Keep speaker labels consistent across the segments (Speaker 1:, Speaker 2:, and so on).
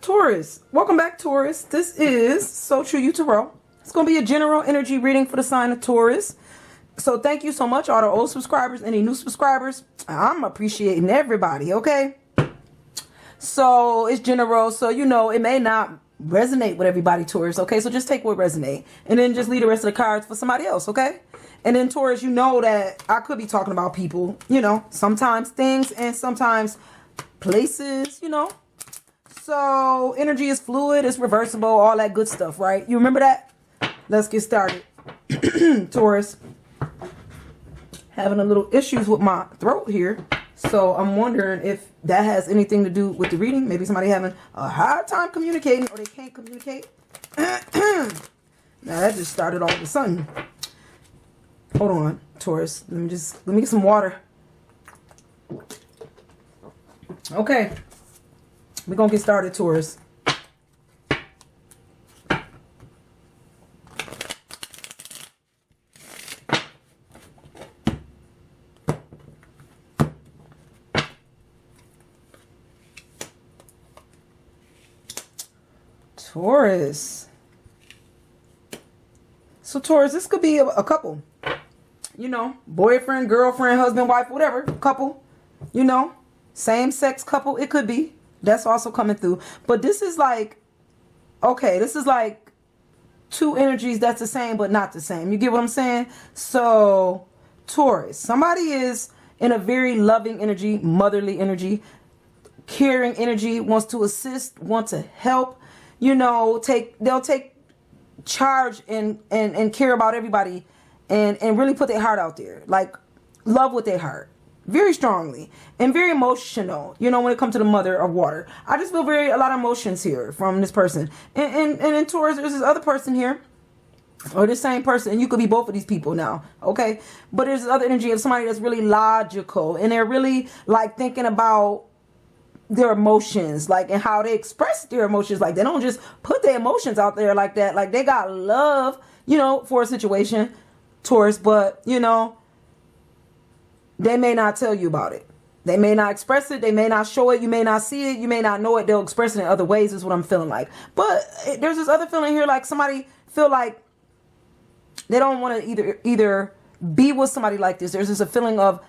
Speaker 1: Taurus, welcome back, Taurus. This is So True You Tarot. It's going to be a general energy reading for the sign of Taurus. So thank you so much, all the old subscribers, any new subscribers. I'm appreciating everybody, okay? So it's general, so you know it may not resonate with everybody, Taurus, okay? So just take what resonate and then just leave the rest of the cards for somebody else, okay? And then Taurus, you know that I could be talking about people, you know, sometimes things and sometimes places, you know. So energy is fluid, it's reversible, all that good stuff, right? You remember that? Let's get started. Taurus, having a little issues with my throat here. So I'm wondering if that has anything to do with the reading. Maybe somebody having a hard time communicating or they can't communicate. Now that just started all of a sudden. Hold on, Taurus. Let me get some water. Okay. We're going to get started, Taurus. Taurus. So Taurus, this could be a couple. You know, boyfriend, girlfriend, husband, wife, whatever. Couple. You know, same sex couple. It could be. That's also coming through. But this is like, okay, this is like two energies that's the same but not the same. You get what I'm saying? So Taurus, somebody is in a very loving energy, motherly energy, caring energy, wants to assist, wants to help, you know, they'll take charge and care about everybody and really put their heart out there. Like love with their heart. Very strongly and very emotional, you know, when it comes to the mother of water. I just feel a lot of emotions here from this person. And in Taurus, there's this other person here, or this same person, and you could be both of these people now, okay? But there's this other energy of somebody that's really logical, and they're really like thinking about their emotions, like, and how they express their emotions. Like, they don't just put their emotions out there like that. Like, they got love, you know, for a situation, Taurus, but, you know, they may not tell you about it. They may not express it. They may not show it. You may not see it. You may not know it. They'll express it in other ways is what I'm feeling like. But there's this other feeling here, like somebody feel like they don't want to either be with somebody like this. There's just a feeling of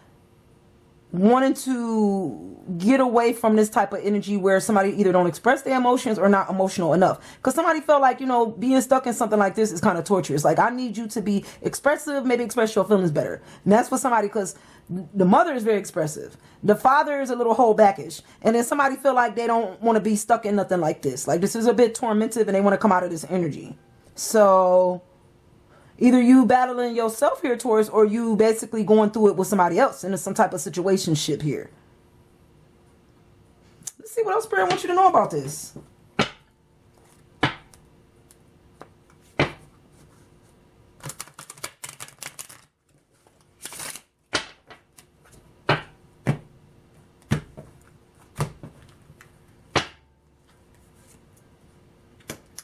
Speaker 1: wanting to get away from this type of energy where somebody either don't express their emotions or not emotional enough. Because somebody felt like, you know, being stuck in something like this is kind of torturous. Like, I need you to be expressive, maybe express your feelings better. And that's for somebody, because the mother is very expressive. The father is a little hold backish. And then somebody feel like they don't want to be stuck in nothing like this. Like, this is a bit tormentive and they want to come out of this energy. So either you battling yourself here, Taurus, or you basically going through it with somebody else in some type of situationship here. Let's see what else Spirit wants you to know about this.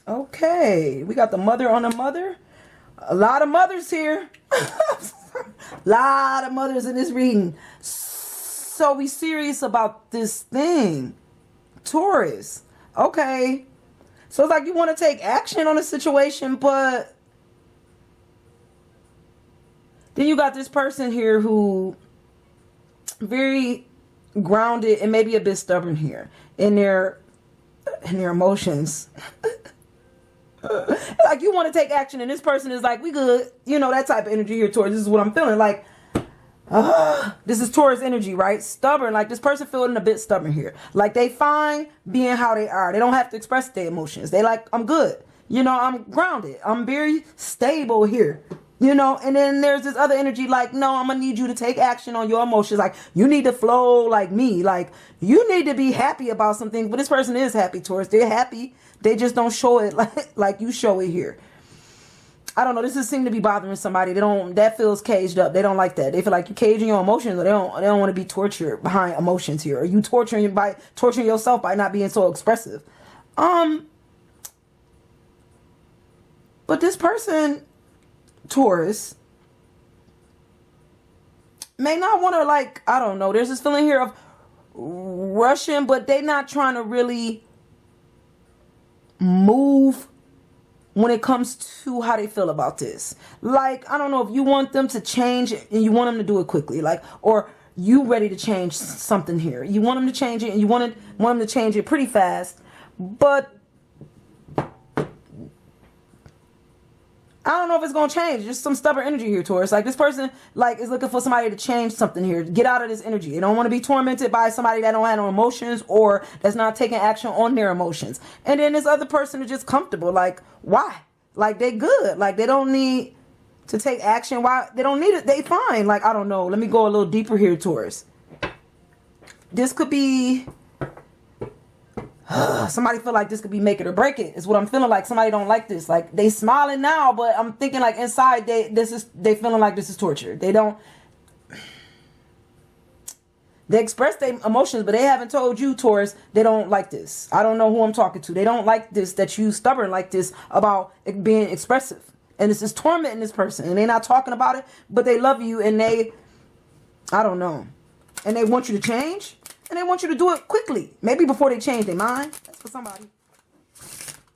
Speaker 1: Okay, we got the mother on the mother. A lot of mothers here. A lot of mothers in this reading. So be serious about this thing, Taurus. Okay. So it's like you want to take action on a situation, but then you got this person here who very grounded and maybe a bit stubborn here in their emotions. Like, you want to take action and this person is like, we good, you know, that type of energy here, Taurus. This is what I'm feeling like. This is Taurus energy, right? Stubborn. Like, this person feeling a bit stubborn here. Like, they fine being how they are. They don't have to express their emotions. They like, I'm good, you know, I'm grounded, I'm very stable here, you know. And then there's this other energy like, no, I'm gonna need you to take action on your emotions. Like, you need to flow like me. Like, you need to be happy about something. But this person is happy, Taurus. They're happy. They just don't show it like you show it here. I don't know. This just seems to be bothering somebody. That feels caged up. They don't like that. They feel like you're caging your emotions, or they don't want to be tortured behind emotions here. Or you torturing yourself by not being so expressive. But this person, Taurus, may not want to, like, I don't know. There's this feeling here of rushing, but they not trying to really move when it comes to how they feel about this. Like, I don't know if you want them to change and you want them to do it quickly, like, or you ready to change something here. You want them to change it and you want them to change it pretty fast. But I don't know if it's going to change. Just some stubborn energy here, Taurus. Like, this person, like, is looking for somebody to change something here. Get out of this energy. They don't want to be tormented by somebody that don't have no emotions or that's not taking action on their emotions. And then this other person is just comfortable. Like, why? Like, they good. Like, they don't need to take action. Why? They don't need it. They fine. Like, I don't know. Let me go a little deeper here, Taurus. This could be... somebody feel like this could be make it or break it is what I'm feeling. Like somebody don't like this. Like they smiling now, but I'm thinking like inside they feeling like this is torture. They express their emotions, but they haven't told you, Taurus, they don't like this. I don't know who I'm talking to. They don't like this, that you stubborn like this about it being expressive. And this is tormenting this person. And they're not talking about it, but they love you and I don't know. And they want you to change. And they want you to do it quickly. Maybe before they change their mind. That's for somebody.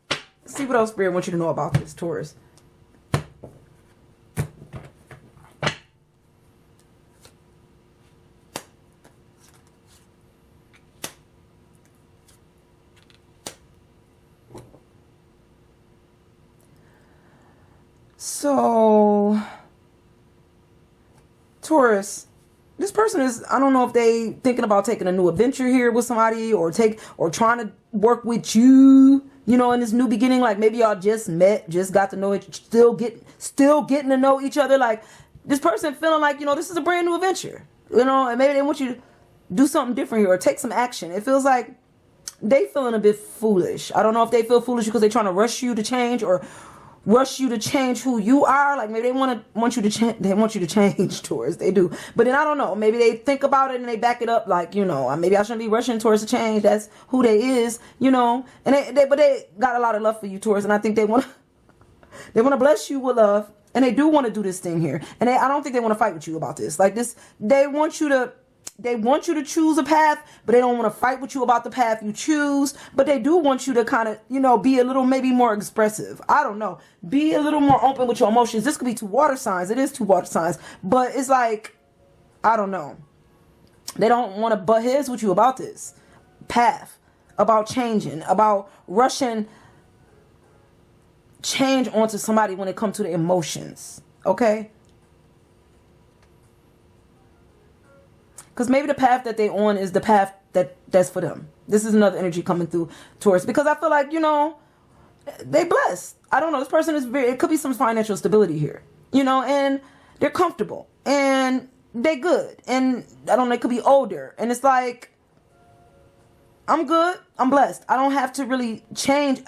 Speaker 1: Let's see what else Spirit wants you to know about this, Taurus. So, Taurus, this person is, I don't know if they thinking about taking a new adventure here with somebody or trying to work with you, you know, in this new beginning. Like maybe y'all just met, just got to know it, still getting to know each other. Like this person feeling like, you know, this is a brand new adventure, you know, and maybe they want you to do something different here or take some action. It feels like they feeling a bit foolish. I don't know if they feel foolish because they're trying to rush you to change or rush you to change who you are. Like maybe they want you to change. They want you to change, Taurus. They do. But then I don't know. Maybe they think about it and they back it up. Like, you know, maybe I shouldn't be rushing towards the change. That's who they is, you know. And but they got a lot of love for you, Taurus. And I think they want to bless you with love. And they do want to do this thing here. And I don't think they want to fight with you about this. Like this, they want you to choose a path, but they don't want to fight with you about the path you choose. But they do want you to kind of, you know, be a little maybe more expressive. I don't know. Be a little more open with your emotions. This could be 2 water signs. It is 2 water signs. But it's like, I don't know. They don't want to butt heads with you about this path, about changing, about rushing change onto somebody when it comes to the emotions. Okay? Because maybe the path that they on is the path that's for them. This is another energy coming through Taurus. Because I feel like, you know, they blessed. I don't know. This person is it could be some financial stability here. You know, and they're comfortable. And they good. And I don't know, they could be older. And it's like, I'm good. I'm blessed. I don't have to really change.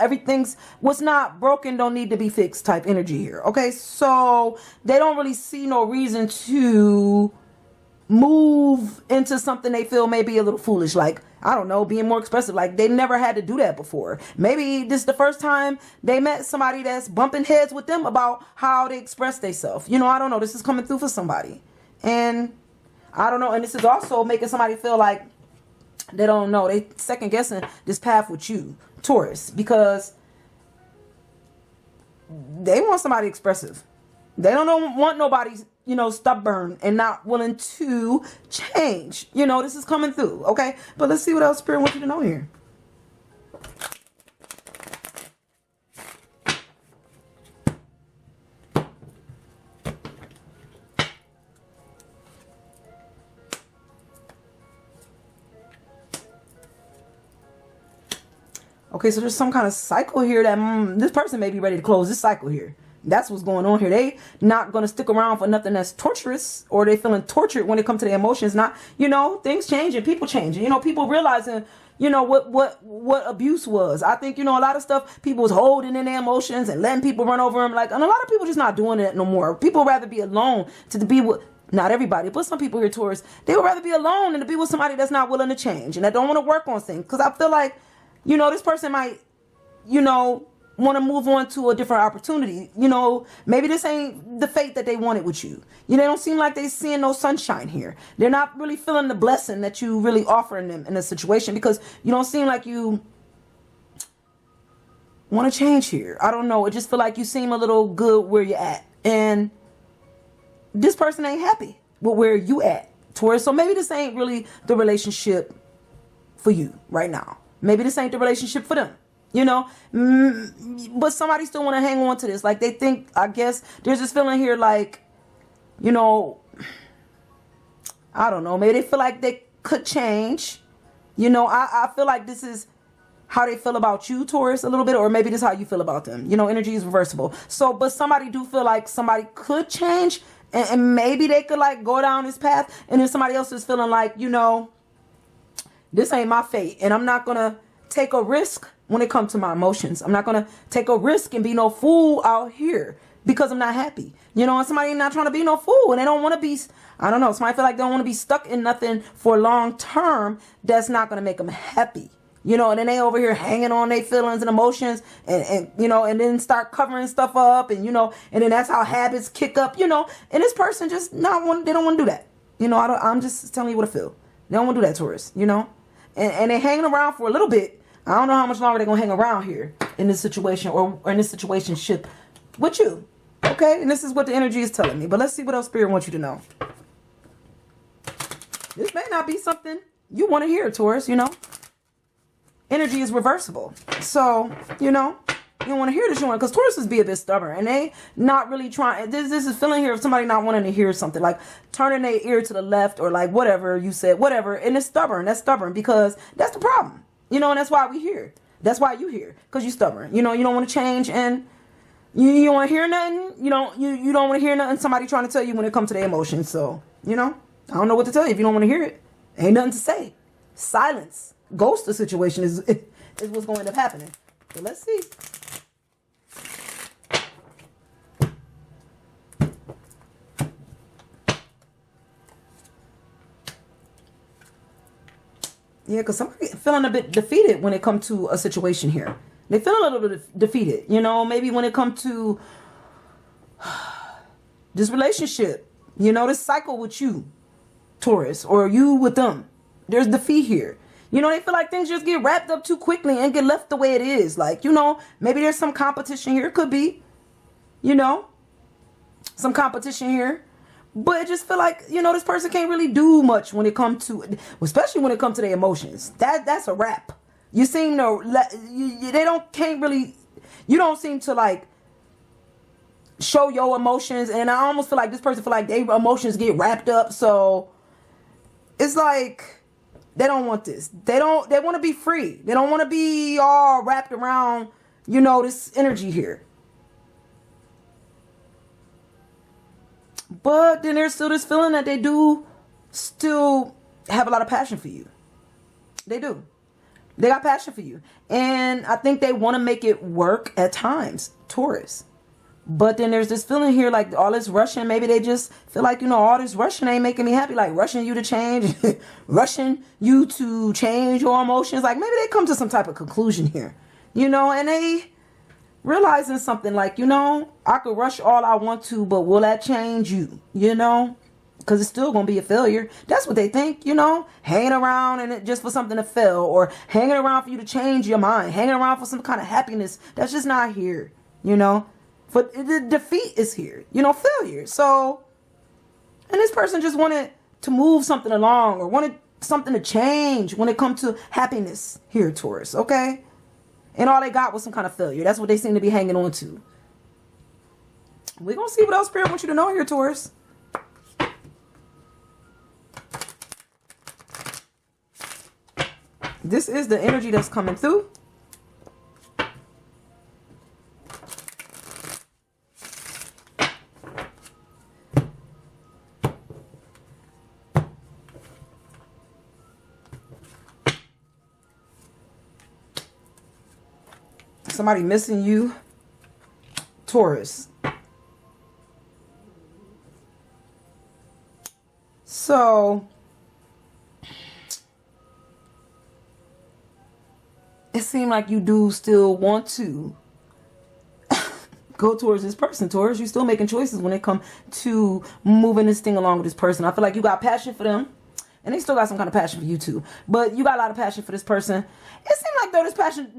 Speaker 1: What's not broken don't need to be fixed type energy here. Okay. So they don't really see no reason to move into something they feel may be a little foolish, like, I don't know, being more expressive. Like they never had to do that before. Maybe this is the first time they met somebody that's bumping heads with them about how they express themselves. You know, I don't know. This is coming through for somebody. And I don't know. And this is also making somebody feel like they don't know. They second guessing this path with you, Taurus, because they want somebody expressive. They don't want nobody, you know, stubborn and not willing to change. You know, this is coming through, okay? But let's see what else Spirit wants you to know here. Okay, so there's some kind of cycle here that this person may be ready to close this cycle here. That's what's going on here. They not going to stick around for nothing that's torturous, or they feeling tortured when it comes to their emotions. Not, you know, things changing, people changing, you know, people realizing, you know, what abuse was. I think, you know, a lot of stuff people was holding in their emotions and letting people run over them. Like, and a lot of people just not doing it no more. People rather be alone to be with, not everybody, but some people here, Taurus, they would rather be alone than to be with somebody that's not willing to change and that don't want to work on things. Because I feel like, you know, this person might, you know, want to move on to a different opportunity. You know, maybe this ain't the fate that they wanted with you. You know, they don't seem like they seeing no sunshine here. They're not really feeling the blessing that you really offering them in a situation, because you don't seem like you want to change here. I don't know. It just feel like you seem a little good where you're at. And this person ain't happy with where you at, Taurus. So maybe this ain't really the relationship for you right now. Maybe this ain't the relationship for them. You know, but somebody still want to hang on to this. Like they think, I guess there's this feeling here like, you know, I don't know. Maybe they feel like they could change. You know, I feel like this is how they feel about you, Taurus, a little bit, or maybe this is how you feel about them. You know, energy is reversible. So, but somebody do feel like somebody could change, and maybe they could like go down this path, and then somebody else is feeling like, you know, this ain't my fate, and I'm not gonna take a risk when it comes to my emotions. I'm not gonna take a risk and be no fool out here because I'm not happy. You know, and somebody not trying to be no fool, and they don't want to be, I don't know, somebody feel like they don't want to be stuck in nothing for long term that's not gonna make them happy. You know, and then they over here hanging on their feelings and emotions and you know, and then start covering stuff up, and, you know, and then that's how habits kick up, you know, and this person just they don't want to do that. You know, I'm just telling you what I feel. They don't want to do that, Taurus, you know, and they're hanging around for a little bit. I don't know how much longer they're going to hang around here in this situation or in this situationship with you. Okay. And this is what the energy is telling me, but let's see what else Spirit wants you to know. This may not be something you want to hear, Taurus, you know. Energy is reversible. So, you know, you don't want to hear this, because Tauruses be a bit stubborn, and they not really trying. This is feeling here of somebody not wanting to hear something, like turning their ear to the left, or like whatever you said, whatever. And it's stubborn. That's stubborn because that's the problem, you know, and that's why we here. That's why you here, because you stubborn. You know, you don't want to change, and you don't want to hear nothing. You don't want to hear nothing somebody trying to tell you when it comes to their emotions. So, you know, I don't know what to tell you if you don't want to hear it. Ain't nothing to say. Silence. Ghost the situation is what's going to end up happening. So let's see. Yeah, because somebody feeling a bit defeated when it comes to a situation here. They feel a little bit defeated, you know, maybe when it comes to this relationship, you know, this cycle with you, Taurus, or you with them. There's defeat here. You know, they feel like things just get wrapped up too quickly and get left the way it is. Like, you know, maybe there's some competition here. It could be, you know, some competition here. But it just feel like, you know, this person can't really do much when it comes to, especially when it comes to their emotions. That's a wrap. You seem to, you don't seem to like show your emotions. And I almost feel like this person feel like their emotions get wrapped up. So it's like, they don't want this. They want to be free. They don't want to be all wrapped around, you know, this energy here. But then there's still this feeling that they do still have a lot of passion for you. They do. They got passion for you. And I think they want to make it work at times, Taurus. But then there's this feeling here like all this rushing, maybe they just feel like, you know, all this rushing ain't making me happy. Like rushing you to change, rushing you to change your emotions. Like maybe they come to some type of conclusion here, you know, and they realizing something like, you know, I could rush all I want to, but will that change you, you know? Because it's still going to be a failure. That's what they think, you know, hanging around and just for something to fail, or hanging around for you to change your mind, hanging around for some kind of happiness. That's just not here, you know. But the defeat is here, you know, failure. So, and this person just wanted to move something along or wanted something to change when it comes to happiness here, Taurus, okay? And all they got was some kind of failure. That's what they seem to be hanging on to. We're going to see what else Spirit wants you to know here, Taurus. This is the energy that's coming through. Somebody missing you, Taurus. So it seemed like you do still want to go towards this person, Taurus. You're still making choices when it comes to moving this thing along with this person. I feel like you got passion for them. And they still got some kind of passion for you too. But you got a lot of passion for this person. It seems like though this passion,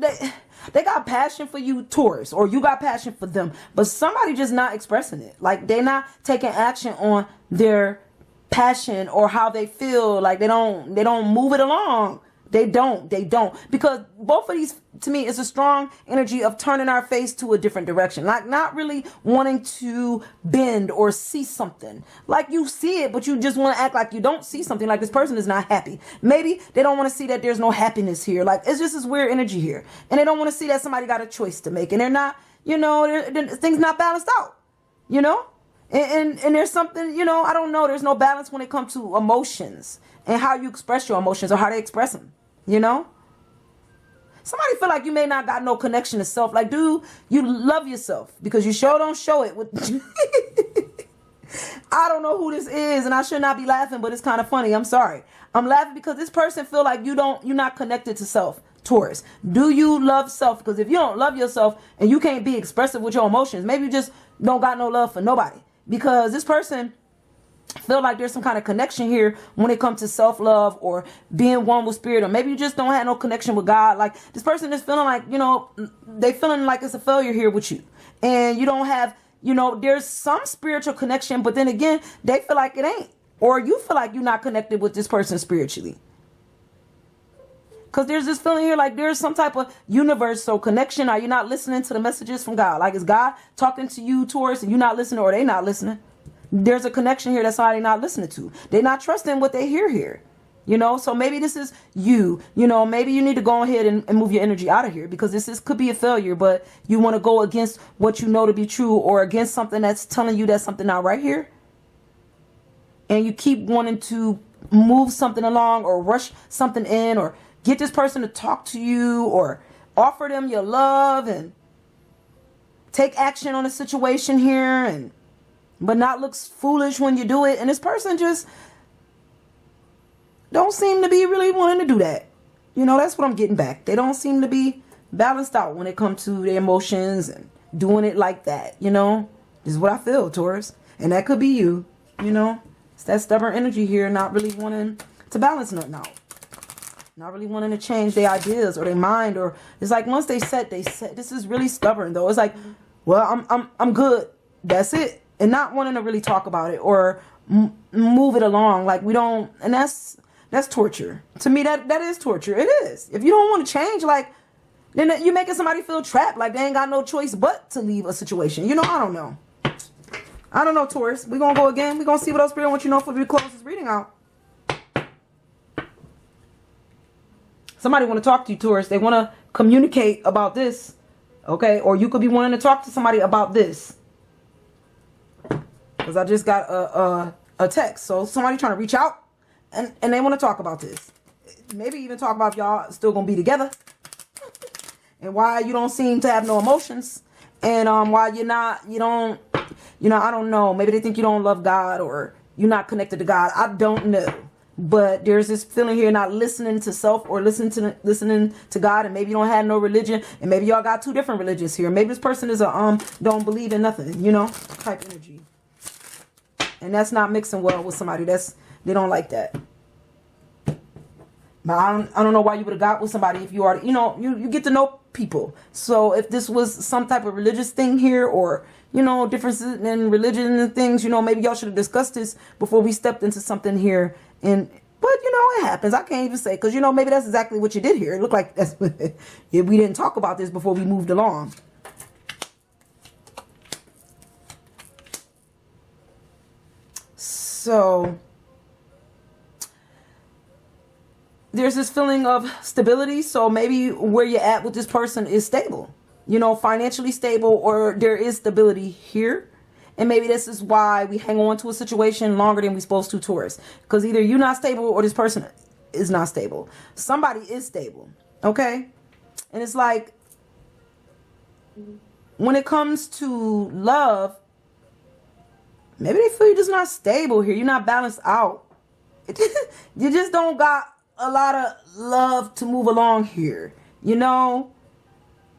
Speaker 1: they got passion for you, Taurus, or you got passion for them. But somebody just not expressing it. Like they're not taking action on their passion or how they feel. Like they don't move it along. They don't. Because both of these, to me, is a strong energy of turning our face to a different direction. Like not really wanting to bend or see something. Like you see it, but you just want to act like you don't see something. Like this person is not happy. Maybe they don't want to see that there's no happiness here. Like it's just this weird energy here. And they don't want to see that somebody got a choice to make. And they're not, things not balanced out, And there's something, I don't know. There's no balance when it comes to emotions and how you express your emotions or how they express them. Somebody feel like you may not got no connection to self. Like, dude, you love yourself because you sure don't show it. I don't know who this is, and I should not be laughing, but it's kind of funny. I'm sorry. I'm laughing because this person feel like you're not connected to self. Taurus, do you love self? Because if you don't love yourself and you can't be expressive with your emotions, maybe you just don't got no love for nobody. Because this person feel like there's some kind of connection here when it comes to self-love or being one with spirit, or maybe you just don't have no connection with God. Like this person is feeling like, they feeling like it's a failure here with you, and you don't have, there's some spiritual connection, but then again, they feel like it ain't, or you feel like you're not connected with this person spiritually. Because there's this feeling here like there's some type of universal connection. Are you not listening to the messages from God? Like is God talking to you, Taurus, and you not listening, or they not listening? There's a connection here that's somebody not listening to. They're not trusting what they hear here. So maybe this is you. Maybe you need to go ahead and move your energy out of here, because could be a failure, but you want to go against what you know to be true, or against something that's telling you that something not right here. And you keep wanting to move something along or rush something in, or get this person to talk to you, or offer them your love and take action on a situation here, but not looks foolish when you do it. And this person just don't seem to be really wanting to do that. That's what I'm getting back. They don't seem to be balanced out when it comes to their emotions and doing it like that. This is what I feel, Taurus. And that could be you. It's that stubborn energy here, not really wanting to balance nothing out. Not really wanting to change their ideas or their mind, or it's like once they set, this is really stubborn though. It's like, well, I'm good. That's it. And not wanting to really talk about it or move it along. Like we don't, and that's torture. To me, that is torture. It is. If you don't want to change, like, then you're making somebody feel trapped. Like they ain't got no choice but to leave a situation. I don't know. I don't know, Taurus. We're going to go again. We're going to see what else Spirit wants you to know before we close this reading out. Somebody want to talk to you, Taurus. They want to communicate about this. Okay? Or you could be wanting to talk to somebody about this. Because I just got a text. So somebody trying to reach out and they want to talk about this. Maybe even talk about if y'all still going to be together. And why you don't seem to have no emotions. And why you don't, I don't know. Maybe they think you don't love God, or you're not connected to God. I don't know. But there's this feeling here, not listening to self or listening to God, and maybe you don't have no religion, and maybe y'all got two different religions here. Maybe this person is don't believe in nothing, type energy. And that's not mixing well with somebody. They don't like that. But I don't know why you would have got with somebody if you already, you get to know people. So if this was some type of religious thing here, or, differences in religion and things, maybe y'all should have discussed this before we stepped into something here. But it happens. I can't even say, because, maybe that's exactly what you did here. It looked like that's yeah, we didn't talk about this before we moved along. So there's this feeling of stability. So maybe where you're at with this person is stable, financially stable, or there is stability here. And maybe this is why we hang on to a situation longer than we're supposed to, Taurus. Because either you're not stable or this person is not stable. Somebody is stable. Okay? And it's like, when it comes to love, maybe they feel you're just not stable here. You're not balanced out. You just don't got a lot of love to move along here.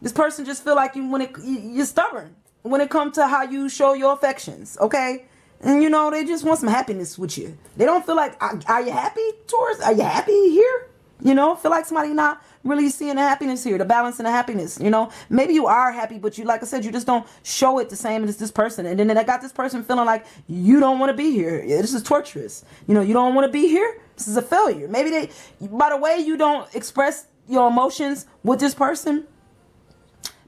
Speaker 1: This person just feel like you're stubborn when it comes to how you show your affections. Okay? And, you know, they just want some happiness with you. They don't feel like, are you happy, Taurus? Are you happy here? You know, feel like somebody not really seeing the happiness here, the balance and the happiness, you know. Maybe you are happy, but you, like I said, you just don't show it the same as this person. And then I got this person feeling like you don't want to be here. This is torturous. You know, you don't want to be here. This is a failure. Maybe by the way you don't express your emotions with this person,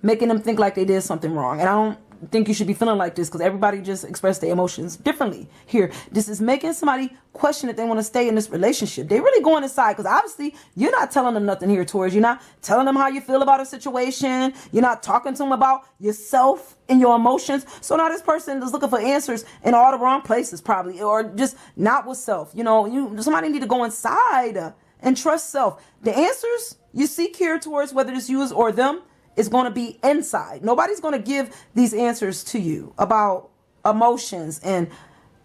Speaker 1: making them think like they did something wrong. And I don't think you should be feeling like this, because everybody just express their emotions differently here. This is making somebody question if they want to stay in this relationship. They really going inside, because obviously you're not telling them nothing here, Taurus. You're not telling them how you feel about a situation. You're not talking to them about yourself and your emotions. So now this person is looking for answers in all the wrong places probably, or just not with self. You know, somebody need to go inside and trust self. The answers you seek here, Taurus, whether it's you or them, is going to be inside. Nobody's going to give these answers to you about emotions and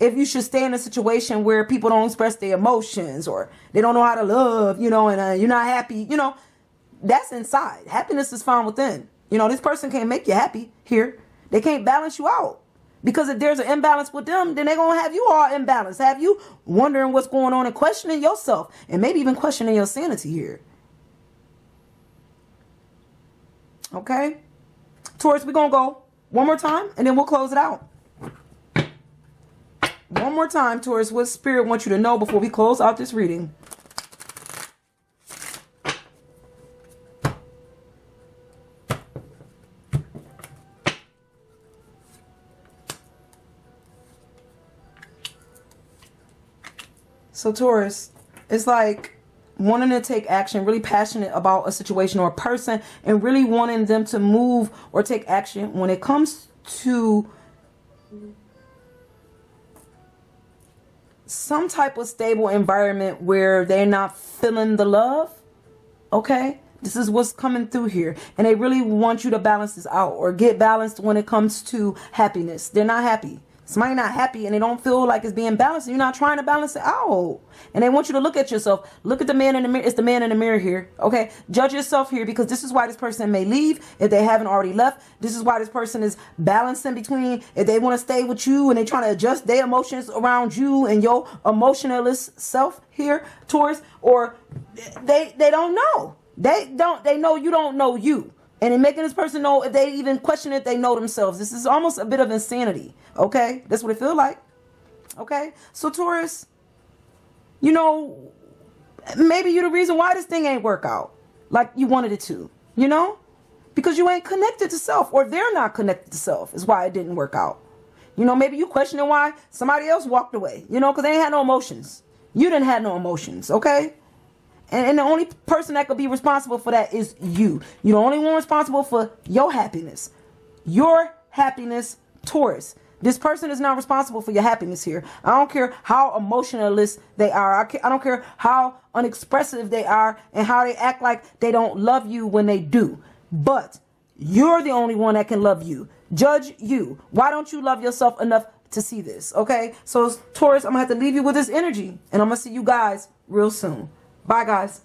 Speaker 1: if you should stay in a situation where people don't express their emotions or they don't know how to love, you know, and you're not happy, you know, that's inside. Happiness is found within. You know, this person can't make you happy here. They can't balance you out, because if there's an imbalance with them, then they're going to have you all imbalanced, have you wondering what's going on and questioning yourself, and maybe even questioning your sanity here. Okay, Taurus, we're going to go one more time and then we'll close it out. One more time, Taurus, what Spirit wants you to know before we close out this reading. So, Taurus, it's like wanting to take action, really passionate about a situation or a person, and really wanting them to move or take action when it comes to some type of stable environment where they're not feeling the love. Okay, this is what's coming through here, and they really want you to balance this out or get balanced when it comes to happiness. They're not happy. Somebody not happy and they don't feel like it's being balanced, and you're not trying to balance it out. And they want you to look at yourself. Look at the man in the mirror. It's the man in the mirror here. Okay. Judge yourself here, because this is why this person may leave if they haven't already left. This is why this person is balancing between if they want to stay with you and they trying to adjust their emotions around you and your emotionalist self here, Taurus, or they don't know. They know you don't know you. And in making this person know, if they even question it, they know themselves. This is almost a bit of insanity. Okay, that's what it feels like. Okay, so Taurus, you know, maybe you're the reason why this thing ain't work out like you wanted it to, you know, because you ain't connected to self, or they're not connected to self is why it didn't work out. You know, maybe you questioning why somebody else walked away, you know, because they ain't had no emotions. You didn't have no emotions, okay? And the only person that could be responsible for that is you. You're the only one responsible for your happiness. Your happiness, Taurus. This person is not responsible for your happiness here. I don't care how emotionalist they are. I don't care how unexpressive they are and how they act like they don't love you when they do. But you're the only one that can love you. Judge you. Why don't you love yourself enough to see this? Okay? So, Taurus, I'm going to have to leave you with this energy. And I'm going to see you guys real soon. Bye, guys.